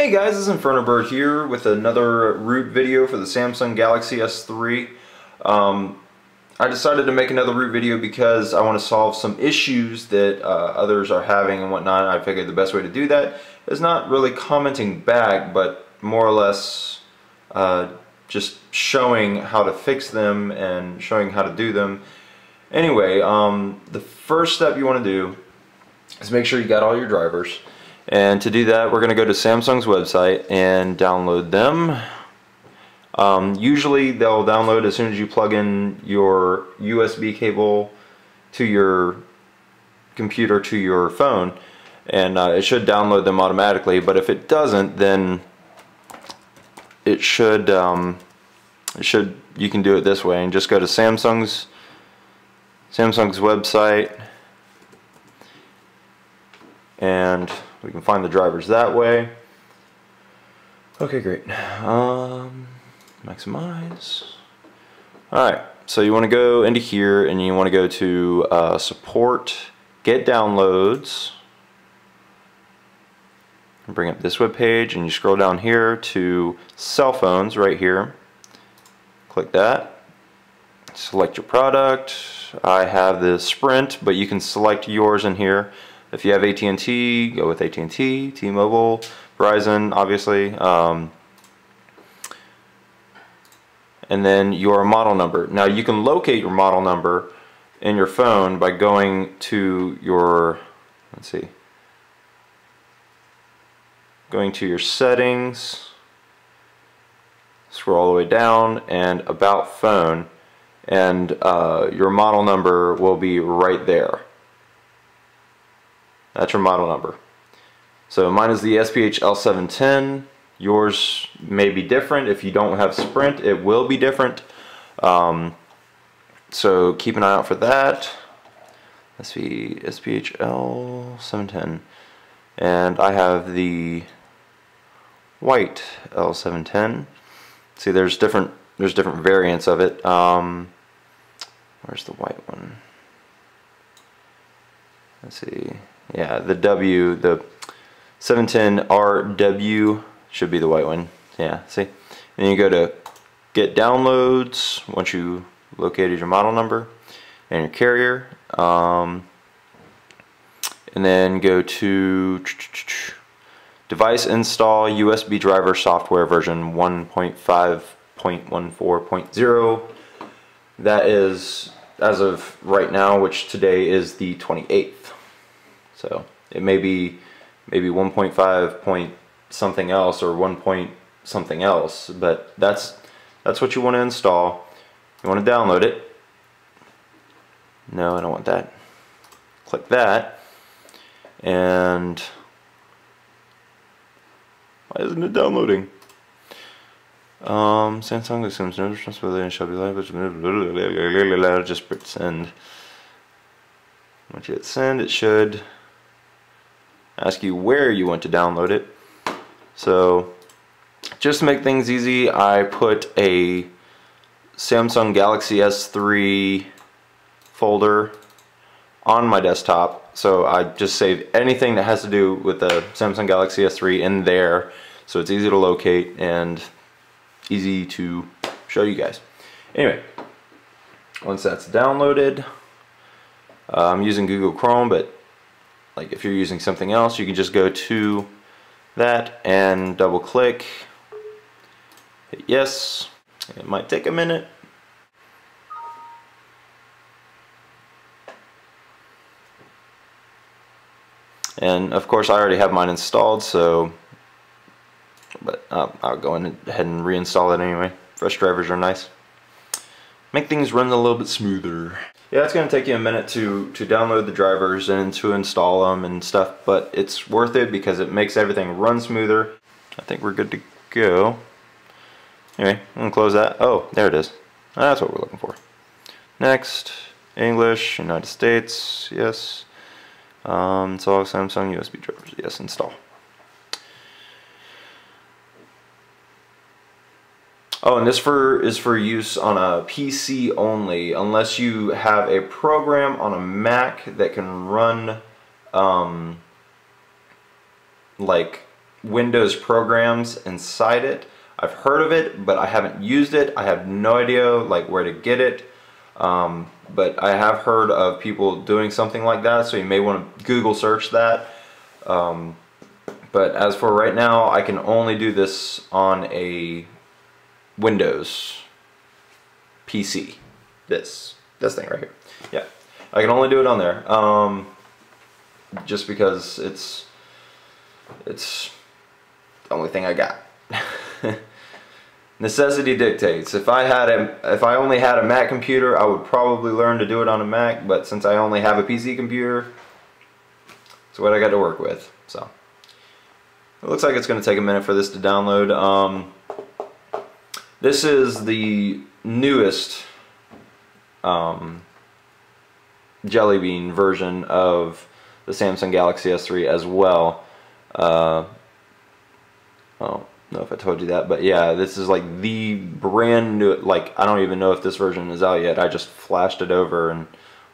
Hey guys, this is Inferno Bird here with another root video for the Samsung Galaxy S3. I decided to make another root video because I want to solve some issues that others are having and whatnot. I figured the best way to do that is not really commenting back, but more or less just showing how to fix them and showing how to do them. Anyway, the first step you want to do is make sure you got all your drivers. And to do that, we're going to go to Samsung's website and download them. Usually they'll download as soon as you plug in your USB cable to your computer to your phone, and it should download them automatically. But if it doesn't, then it should you can do it this way and just go to Samsung's website, and we can find the drivers that way. Okay, great. Maximize. Alright, so you want to go into here and you want to go to support, get downloads, and bring up this web page, and you scroll down here to cell phones right here. Click that. Select your product. I have the Sprint, but you can select yours in here. If you have AT&T, go with AT&T, T-Mobile, Verizon, obviously, and then your model number. Now you can locate your model number in your phone by going to your, going to your settings, scroll all the way down, and about phone, and your model number will be right there. That's your model number. So mine is the SPH L710. Yours may be different. If you don't have Sprint, it will be different. So keep an eye out for that. Let's see, SPH L710. And I have the white L710. See, there's different variants of it. Where's the white one? Let's see. Yeah, the W, the 710RW should be the white one. Yeah, see? And you go to get downloads once you located your model number and your carrier. And then go to device install USB driver software version 1.5.14.0. That is as of right now, which today is the 28th. So it may be maybe 1.5 point something else or 1 point something else, but that's what you want to install. You want to download it. No, I don't want that. Click that, and why isn't it downloading? Samsung assumes no responsibility and shall be liable. Just hit send. Once you hit send, it should ask you where you want to download it. So just to make things easy, I put a Samsung Galaxy S3 folder on my desktop. So I just save anything that has to do with the Samsung Galaxy S3 in there, so it's easy to locate and easy to show you guys. Anyway, once that's downloaded, I'm using Google Chrome, but like if you're using something else, you can just go to that and double click, hit yes. It might take a minute. And of course I already have mine installed, so but I'll go ahead and reinstall it anyway. Fresh drivers are nice. Make things run a little bit smoother. Yeah, it's going to take you a minute to download the drivers and to install them and stuff, but it's worth it because it makes everything run smoother. I think we're good to go. Anyway, I'm going to close that. Oh, there it is. That's what we're looking for. Next, English, United States, yes. Install Samsung USB drivers, yes, install. Oh, and this is for use on a PC only, unless you have a program on a Mac that can run like Windows programs inside it. I've heard of it, but I haven't used it. I have no idea like where to get it. But I have heard of people doing something like that, so you may want to Google search that. But as for right now, I can only do this on a Windows PC. This thing right here. Yeah, I can only do it on there. Just because it's the only thing I got. Necessity dictates. If I only had a Mac computer, I would probably learn to do it on a Mac, but since I only have a PC computer, it's what I got to work with. So it looks like it's going to take a minute for this to download. This is the newest Jelly Bean version of the Samsung Galaxy S3 as well. I don't know if I told you that, but yeah, this is like the brand new, like I don't even know if this version is out yet. I just flashed it over and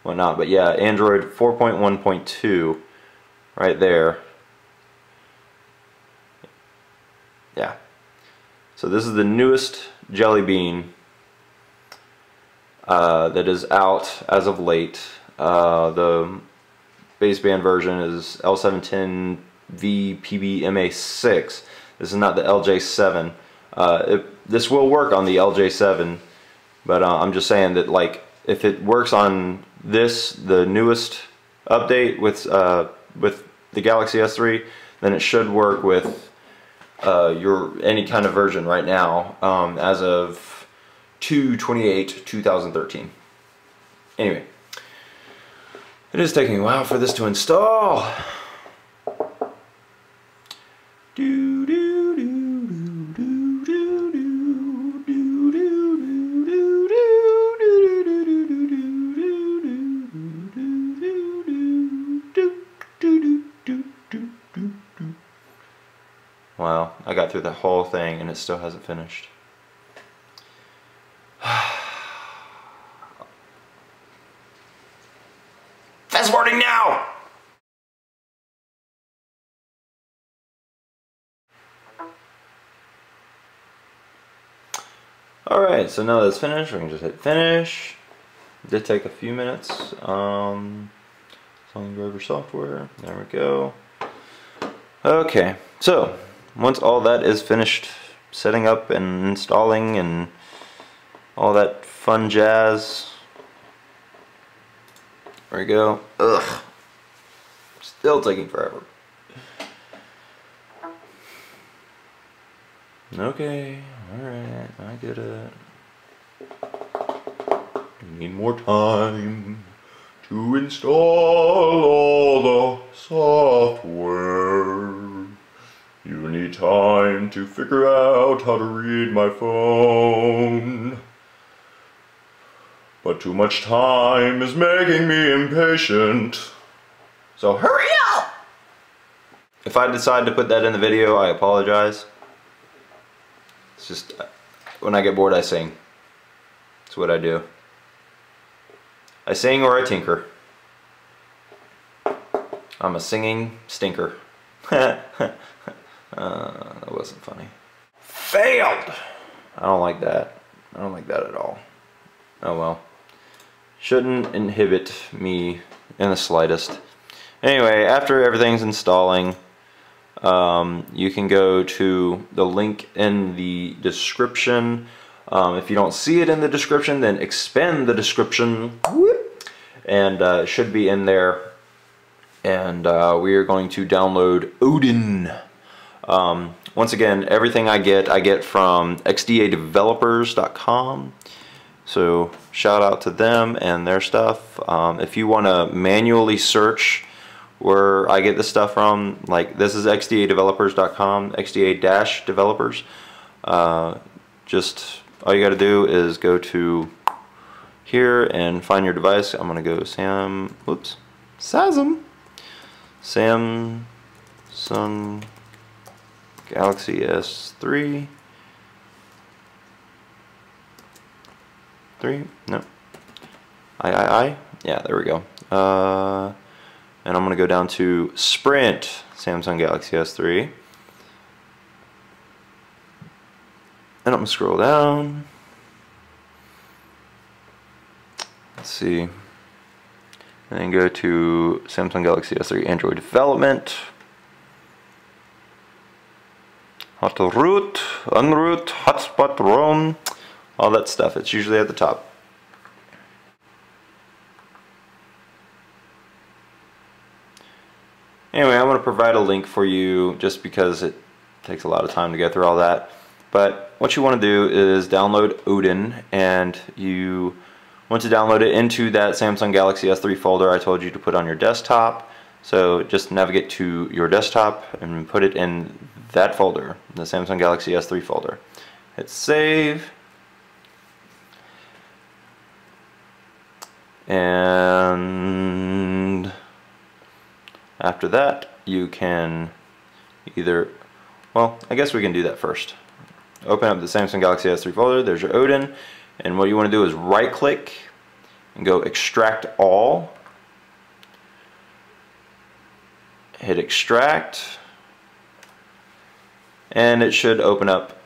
whatnot, but yeah, Android 4.1.2 right there. Yeah, so this is the newest Jelly Bean that is out as of late. The baseband version is L710V PBMA6. This is not the LJ7. This will work on the LJ7, but I'm just saying that like if it works on this, the newest update with the Galaxy S3, then it should work with any kind of version right now as of 2/28/2013. Anyway, it is taking a while for this to install. Wow, I got through the whole thing and it still hasn't finished. Fast forwarding now! Alright, so now that's finished, we can just hit finish. It did take a few minutes. Song Driver software, there we go. Okay, so once all that is finished setting up and installing and all that fun jazz, there we go. Ugh, still taking forever. Okay, alright, I get it. You need more time to install all the software. You need time to figure out how to read my phone. But too much time is making me impatient. So hurry up! If I decide to put that in the video, I apologize. It's just, when I get bored I sing. That's what I do. I sing or I tinker. I'm a singing stinker. That wasn't funny. Failed! I don't like that. I don't like that at all. Oh well. Shouldn't inhibit me in the slightest. Anyway, after everything's installing, you can go to the link in the description. If you don't see it in the description, then expand the description. And it should be in there. And we are going to download Odin. Once again, everything I get from xdadevelopers.com. So shout out to them and their stuff. If you want to manually search where I get this stuff from, like this is xdadevelopers.com, xda-developers. Just all you got to do is go to here and find your device. I'm gonna go Samsung Galaxy S3. No. Yeah, there we go. And I'm gonna go down to Sprint Samsung Galaxy S3. And I'm going to scroll down. Let's see. And then go to Samsung Galaxy S3 Android development. How to root, unroot, hotspot, roam, all that stuff. It's usually at the top. Anyway, I'm going to provide a link for you just because it takes a lot of time to go through all that. But what you want to do is download Odin, and you want to download it into that Samsung Galaxy S3 folder I told you to put on your desktop. So just navigate to your desktop and put it in that folder, the Samsung Galaxy S3 folder. Hit save. And after that, you can either, well, I guess we can do that first. Open up the Samsung Galaxy S3 folder, there's your Odin, and what you want to do is right click and go extract all. Hit extract, and it should open up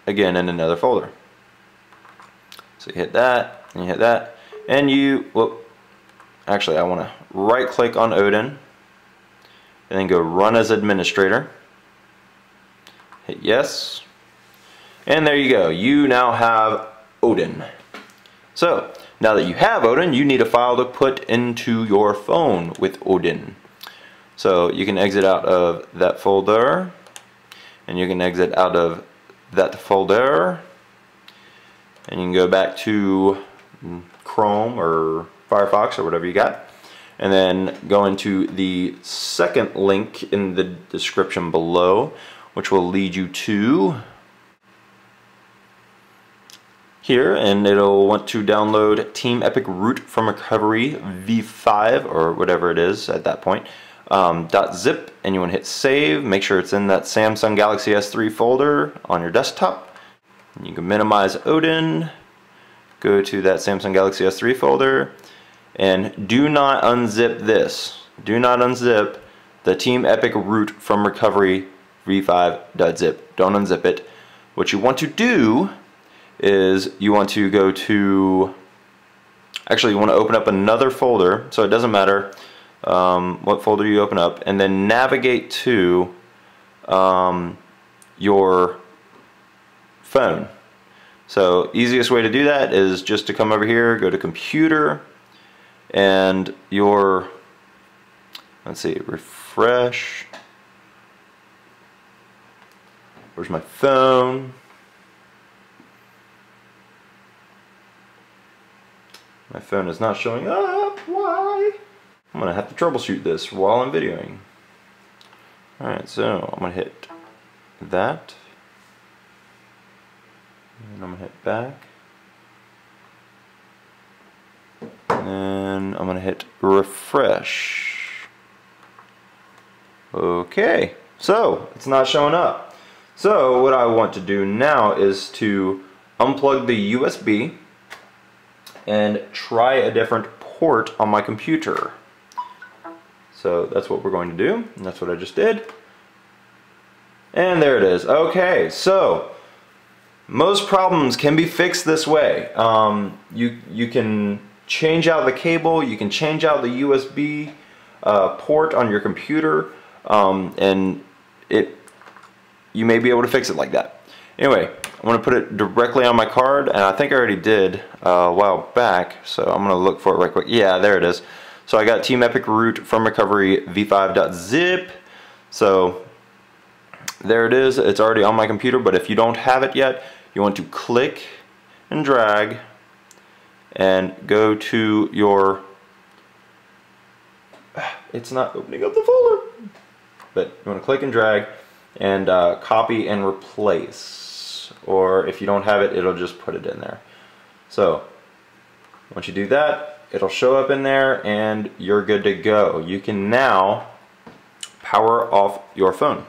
again in another folder. So you hit that, and you hit that, and you, well, actually I want to right click on Odin, and then go run as administrator. Hit yes, and there you go. You now have Odin. So now that you have Odin, you need a file to put into your phone with Odin. So you can exit out of that folder, and you can exit out of that folder, and you can go back to Chrome or Firefox or whatever you got, and then go into the second link in the description below, which will lead you to here, and it'll want to download Team Epic Root from Recovery v5 or whatever it is at that point, .zip, and you want to hit save. Make sure it's in that Samsung Galaxy S3 folder on your desktop. And you can minimize Odin, go to that Samsung Galaxy S3 folder, and do not unzip this. Do not unzip the Team Epic Root from Recovery v5.zip. Don't unzip it. What you want to do is you want to go to, actually you want to open up another folder, so it doesn't matter what folder you open up, and then navigate to your phone. So easiest way to do that is just to come over here, go to computer, and your, let's see, refresh. Where's my phone? My phone is not showing up. Why? I'm gonna have to troubleshoot this while I'm videoing. Alright, so I'm gonna hit that, and I'm gonna hit back, and then I'm gonna hit refresh. Okay, so it's not showing up. So what I want to do now is to unplug the USB and try a different port on my computer. So that's what we're going to do, and that's what I just did. And there it is. Okay, so most problems can be fixed this way. You can change out the cable, you can change out the USB port on your computer, and you may be able to fix it like that. Anyway, I'm going to put it directly on my card, and I think I already did a while back, so I'm going to look for it right quick. Yeah, there it is. So I got Team Epic Root from Recovery v5.zip. So there it is. It's already on my computer, but if you don't have it yet, you want to click and drag and go to your, it's not opening up the folder, but you want to click and drag and copy and replace, or if you don't have it, it'll just put it in there. So once you do that, it'll show up in there and you're good to go. You can now power off your phone.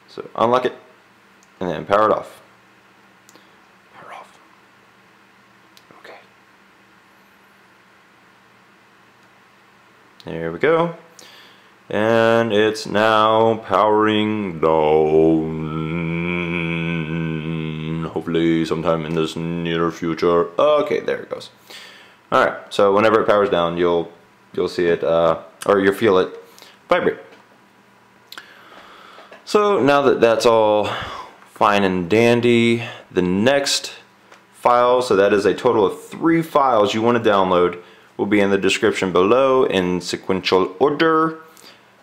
So unlock it and then power it off. Power off. Okay. There we go. And it's now powering down. Hopefully sometime in this near future. Okay, there it goes. Alright, so whenever it powers down, you'll see it, or you'll feel it vibrate. So now that that's all fine and dandy, the next file, so that is a total of 3 files you want to download, will be in the description below in sequential order.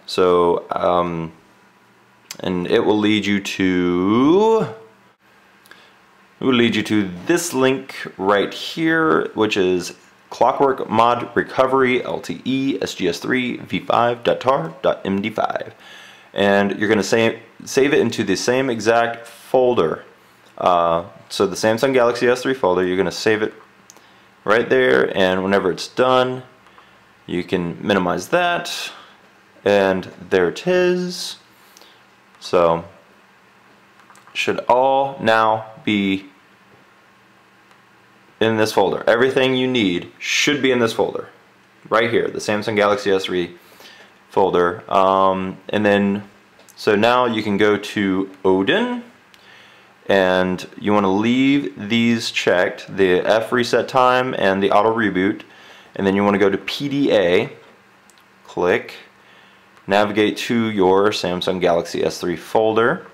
So, and it will lead you to this link right here, which is Clockwork Mod Recovery LTE SGS3 v5.tar.md5, and you're going to save it into the same exact folder. So the Samsung Galaxy S3 folder, you're going to save it right there, and whenever it's done, you can minimize that, and there it is. So should all now be in this folder. Everything you need should be in this folder right here, the Samsung Galaxy S3 folder. And then so now you can go to Odin, and you want to leave these checked, the F reset time and the auto reboot, and then you want to go to PDA, click, navigate to your Samsung Galaxy S3 folder,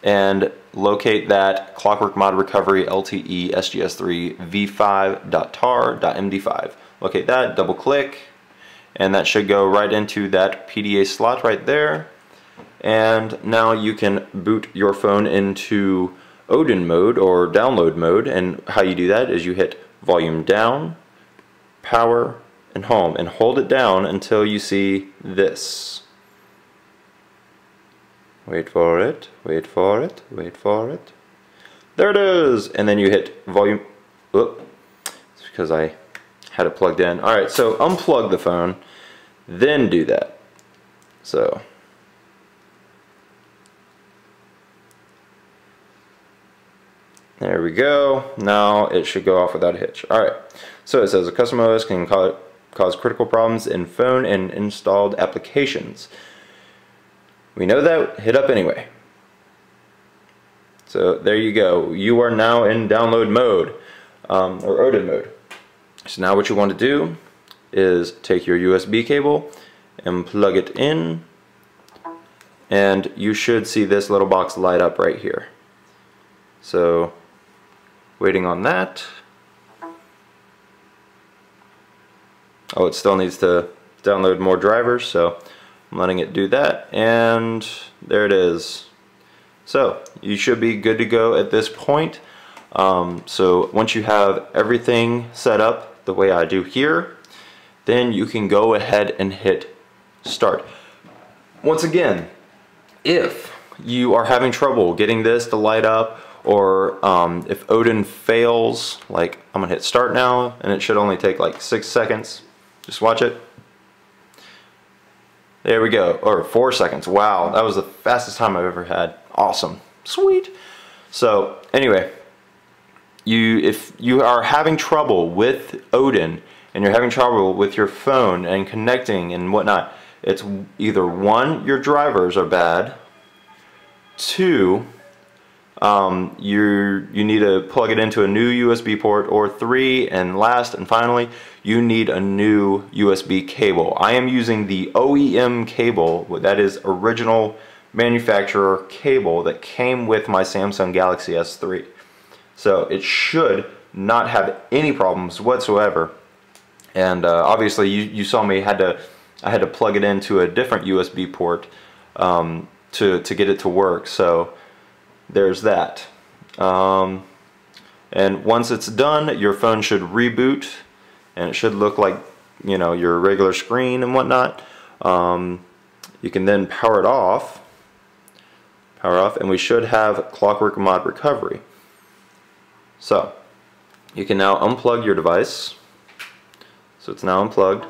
and locate that Clockwork Mod Recovery LTE SGS3 v5.tar.md5. Locate that, double click, and that should go right into that PDA slot right there. And now you can boot your phone into Odin mode or download mode, and how you do that is you hit volume down, power, and home, and hold it down until you see this. Wait for it, wait for it, wait for it. There it is! And then you hit volume. Whoop. It's because I had it plugged in. Alright, so unplug the phone, then do that. So there we go. Now it should go off without a hitch. Alright, so it says a custom OS can cause critical problems in phone and installed applications. We know that, hit up anyway. So there you go. You are now in download mode, or Odin mode. So now what you want to do is take your USB cable and plug it in, and you should see this little box light up right here. So waiting on that. Oh, it still needs to download more drivers, so I'm letting it do that, and there it is. So you should be good to go at this point. So once you have everything set up the way I do here, then you can go ahead and hit start. Once again, if you are having trouble getting this to light up, or if Odin fails, like I'm gonna hit start now, and it should only take like 6 seconds. Just watch it. There we go, or 4 seconds. Wow, that was the fastest time I've ever had. Awesome, sweet. So anyway, if you are having trouble with Odin and you're having trouble with your phone and connecting and whatnot, it's either 1, your drivers are bad, 2, you need to plug it into a new USB port, or 3, and last and finally, you need a new USB cable. I am using the OEM cable, that is original manufacturer cable that came with my Samsung Galaxy S3. So it should not have any problems whatsoever. And obviously you saw me I had to plug it into a different USB port to get it to work. So there's that. And once it's done, your phone should reboot, and it should look like, you know, your regular screen and whatnot. You can then power it off, and we should have Clockwork Mod Recovery. So you can now unplug your device. So it's now unplugged.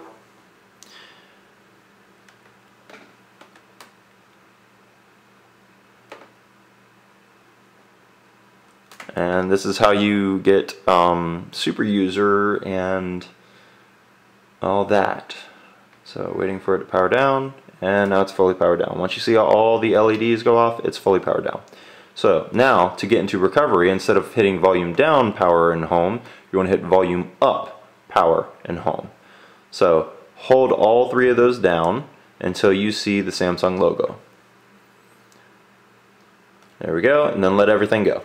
And this is how you get super user and all that. So waiting for it to power down, and now it's fully powered down. Once you see all the LEDs go off, it's fully powered down. So now to get into recovery, instead of hitting volume down, power, and home, you want to hit volume up, power, and home. So hold all three of those down until you see the Samsung logo. There we go, and then let everything go.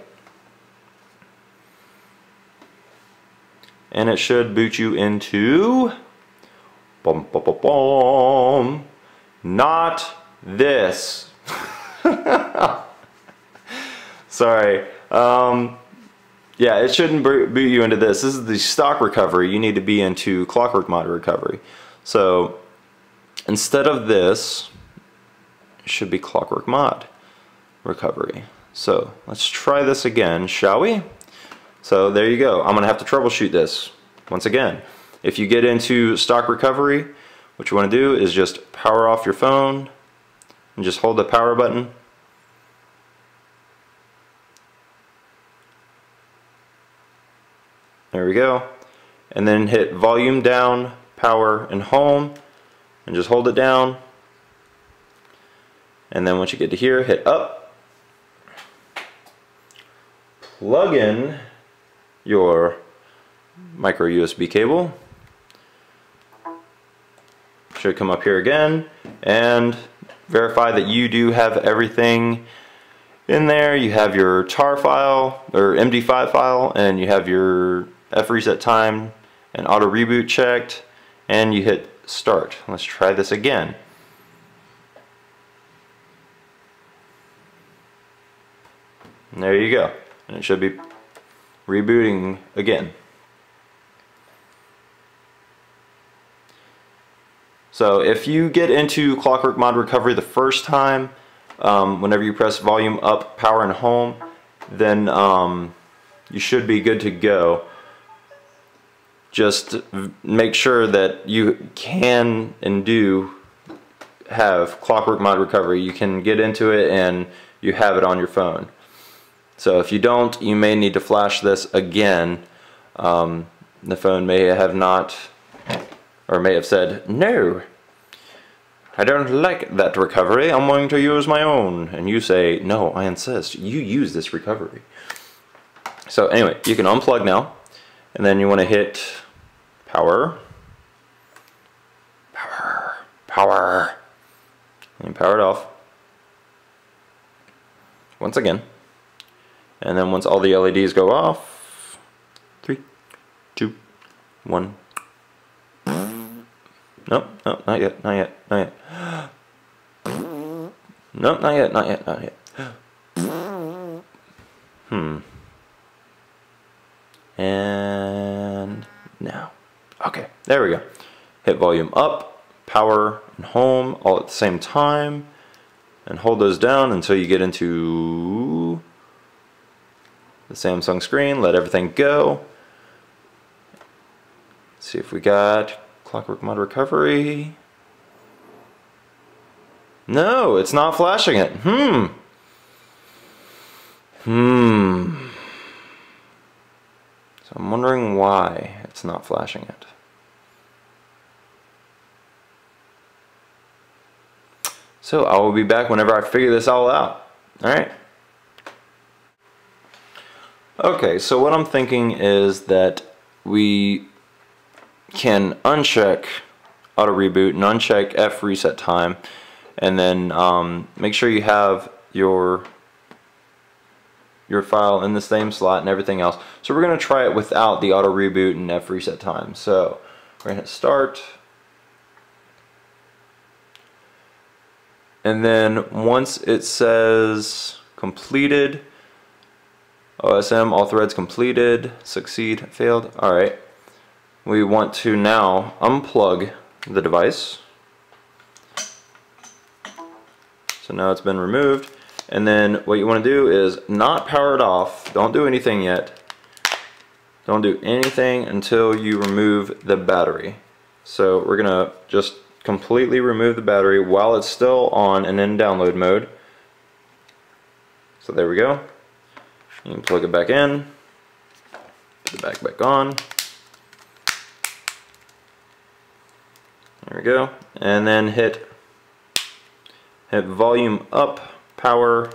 And it should boot you into not this. Sorry. Yeah, it shouldn't boot you into this. This is the stock recovery. You need to be into Clockwork Mod recovery. So instead of this, it should be Clockwork Mod recovery. So let's try this again, shall we? So there you go. I'm going to have to troubleshoot this once again. If you get into stock recovery, what you want to do is just power off your phone and just hold the power button. There we go. And then hit volume down, power, and home, and just hold it down. And then once you get to here, hit up. Plug in your micro USB cable. Should come up here again, and verify that you do have everything in there. You have your tar file or MD5 file, and you have your F reset time and auto reboot checked, and you hit start. Let's try this again. And there you go, and it should be rebooting again. So if you get into Clockwork Mod recovery the first time, whenever you press volume up, power, and home, then you should be good to go. Just make sure that you can and do have Clockwork Mod recovery. You can get into it and you have it on your phone. So if you don't, you may need to flash this again. The phone may have not, or may have said, no, I don't like that recovery, I'm going to use my own. And you say, no, I insist, you use this recovery. So anyway, you can unplug now, and then you want to hit power, power, power, and power it off once again. And then once all the LEDs go off, 3, 2, 1. Nope, nope, not yet, not yet, not yet. Nope, not yet, not yet, not yet. And now. Okay, there we go. Hit volume up, power, and home all at the same time. And hold those down until you get into the Samsung screen. Let everything go. Let's see if we got Clockwork Mod recovery. No, it's not flashing it. So I'm wondering why it's not flashing it. So I will be back whenever I figure this all out. Alright. Okay, so what I'm thinking is that we can uncheck auto reboot and uncheck F reset time, and then make sure you have your file in the same slot and everything else. So we're going to try it without the auto reboot and F reset time. So we're going to hit start, and then once it says completed, OSM, all threads completed, succeed, failed. Alright, we want to now unplug the device. So now it's been removed, and then what you want to do is not power it off. Don't do anything yet. Don't do anything until you remove the battery. So we're gonna just completely remove the battery while it's still on and in download mode. So there we go. You can plug it back in, put it back on. There we go. And then hit volume up, power,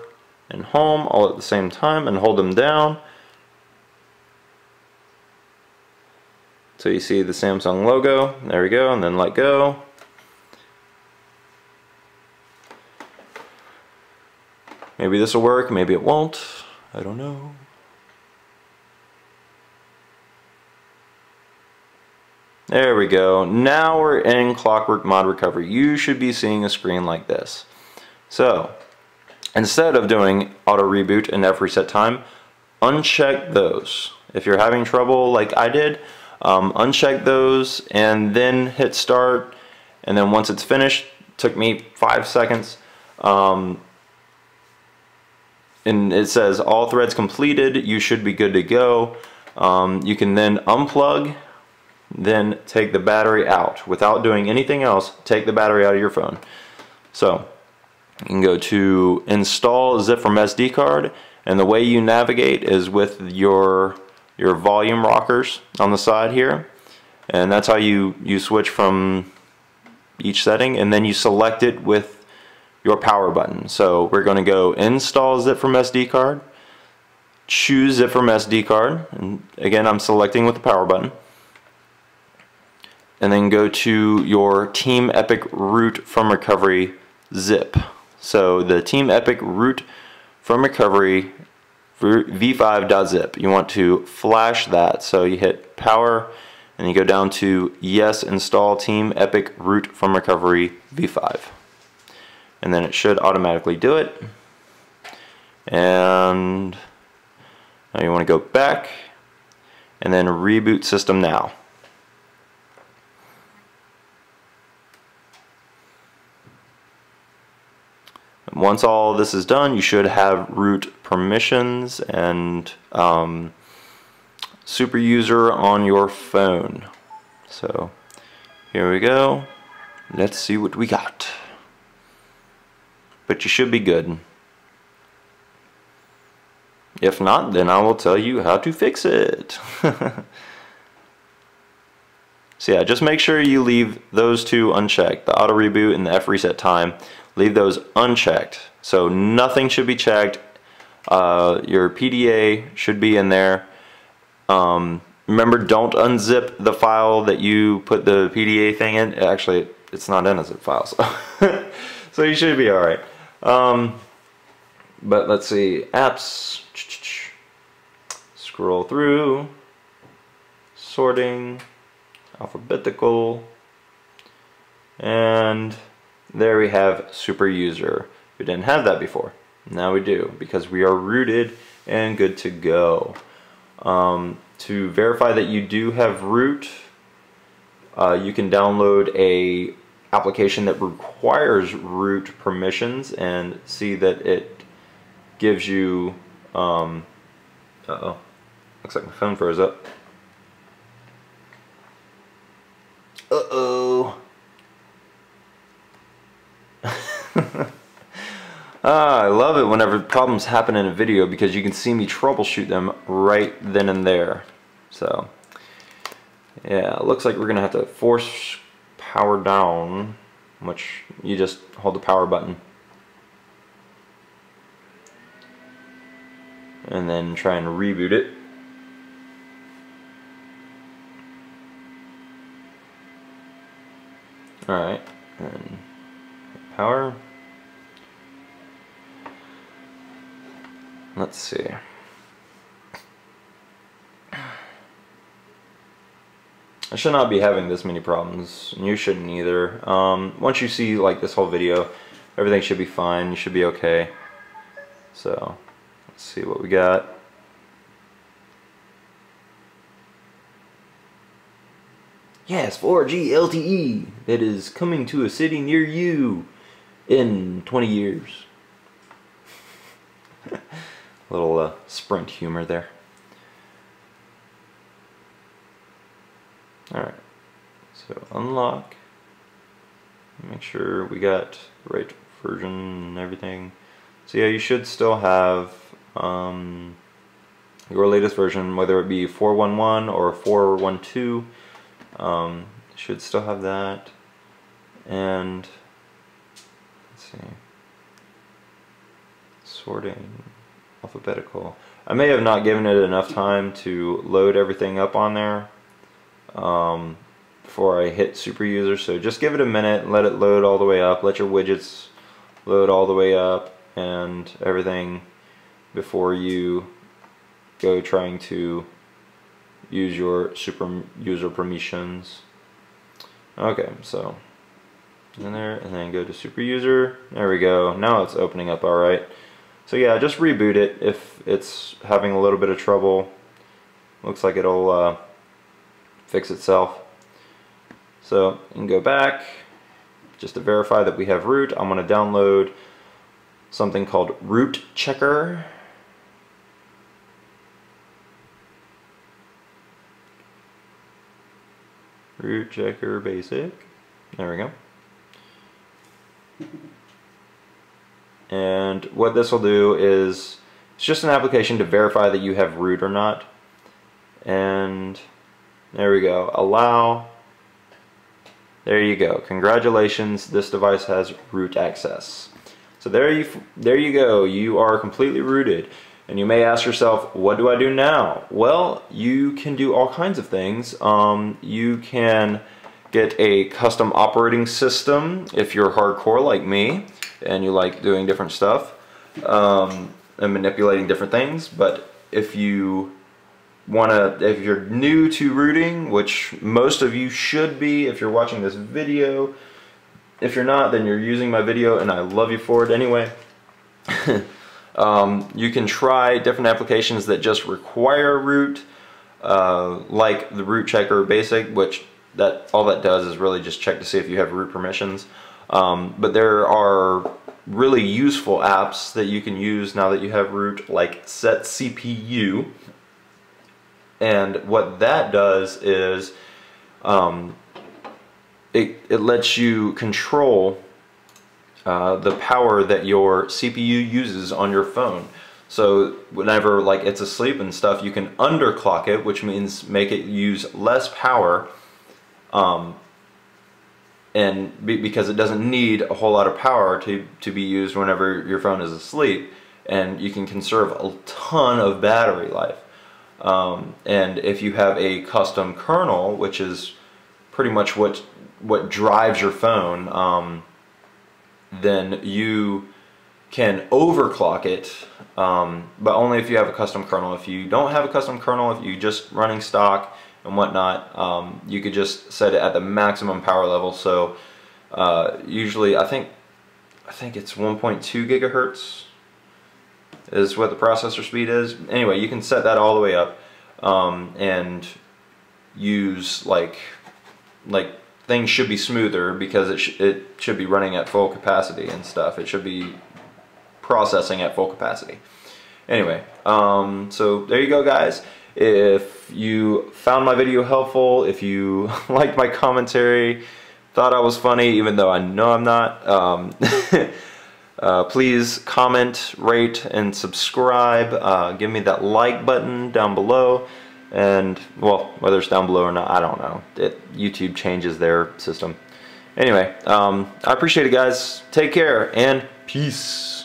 and home all at the same time, and hold them down. So you see the Samsung logo. There we go, and then let go. Maybe this will work, maybe it won't. I don't know. There we go. Now we're in Clockwork Mod Recovery. You should be seeing a screen like this. So, instead of doing auto reboot and F reset time, uncheck those. If you're having trouble like I did, uncheck those and then hit start. And then once it's finished, took me 5 seconds. And it says all threads completed. You should be good to go. You can then unplug. Then take the battery out. Without doing anything else, take the battery out of your phone. So you can go to install zip from SD card, and the way you navigate is with your volume rockers on the side here, and that's how you switch from each setting, and then you select it with your power button. So we're going to go install zip from SD card, choose zip from SD card, and again I'm selecting with the power button. And then go to your Team Epic root from recovery zip. So the Team Epic root from recovery v5.zip. You want to flash that. So you hit power and you go down to yes, install Team Epic root from recovery v5. And then it should automatically do it. And now you want to go back and then reboot system now. Once all this is done, you should have root permissions and super user on your phone. So here we go. Let's see what we got. But you should be good. If not, then I will tell you how to fix it. So yeah, just make sure you leave those two unchecked, the auto reboot and the F reset time. Leave those unchecked. So nothing should be checked. Your PDA should be in there. Remember, don't unzip the file that you put the PDA thing in. Actually, it's not in a zip file, so, so you should be alright. But let's see, apps, scroll through, sorting, alphabetical, and there we have super user. We didn't have that before. Now we do, because we are rooted and good to go. To verify that you do have root, you can download a application that requires root permissions and see that it gives you uh-oh, looks like my phone froze up. Uh-oh. I love it whenever problems happen in a video because you can see me troubleshoot them right then and there. So yeah, it looks like we're gonna have to force power down, which you just hold the power button and then try and reboot it. Alright, and power. Let's see. I should not be having this many problems, and you shouldn't either. Once you see like this whole video, everything should be fine. You should be okay. So let's see what we got. Yes, 4G LTE that is coming to a city near you in 20 years. Little Sprint humor there. Alright, so unlock. Make sure we got the right version and everything. So yeah, you should still have your latest version, whether it be 4.11 or 4.12. Should still have that. and let's see, sorting, alphabetical. I may have not given it enough time to load everything up on there before I hit super user, so just give it a minute, let it load all the way up, let your widgets load all the way up and everything before you go trying to use your super user permissions. Okay, so in there, and then go to super user. There we go. Now it's opening up all right. So yeah, just reboot it if it's having a little bit of trouble. Looks like it'll fix itself. So you can go back just to verify that we have root. I'm going to download something called Root Checker. Root Checker Basic. There we go. And what this will do is, it's just an application to verify that you have root or not. And there we go. Allow. There you go. Congratulations, this device has root access. So there you go. You are completely rooted. And you may ask yourself, what do I do now? Well, you can do all kinds of things. You can get a custom operating system if you're hardcore like me and you like doing different stuff and manipulating different things. But if you if you're new to rooting, which most of you should be if you're watching this video, if you're not, then you're using my video and I love you for it anyway. You can try different applications that just require root, like the Root Checker Basic, which all that does is really just check to see if you have root permissions. But there are really useful apps that you can use now that you have root, like Set CPU. And what that does is it lets you control the power that your CPU uses on your phone. So whenever like it's asleep and stuff, you can underclock it, which means make it use less power, because it doesn't need a whole lot of power to be used whenever your phone is asleep, and you can conserve a ton of battery life. And if you have a custom kernel, which is pretty much what drives your phone, then you can overclock it, but only if you have a custom kernel. If you don't have a custom kernel, if you're just running stock and whatnot, you could just set it at the maximum power level. So usually I think it's 1.2 gigahertz is what the processor speed is. Anyway, you can set that all the way up and use like things should be smoother because it should be running at full capacity and stuff. It should be processing at full capacity. Anyway, so there you go, guys. If you found my video helpful, if you liked my commentary, thought I was funny, even though I know I'm not, please comment, rate, and subscribe. Give me that like button down below. And, well, whether it's down below or not, I don't know. YouTube changes their system. Anyway, I appreciate it, guys. Take care, and peace.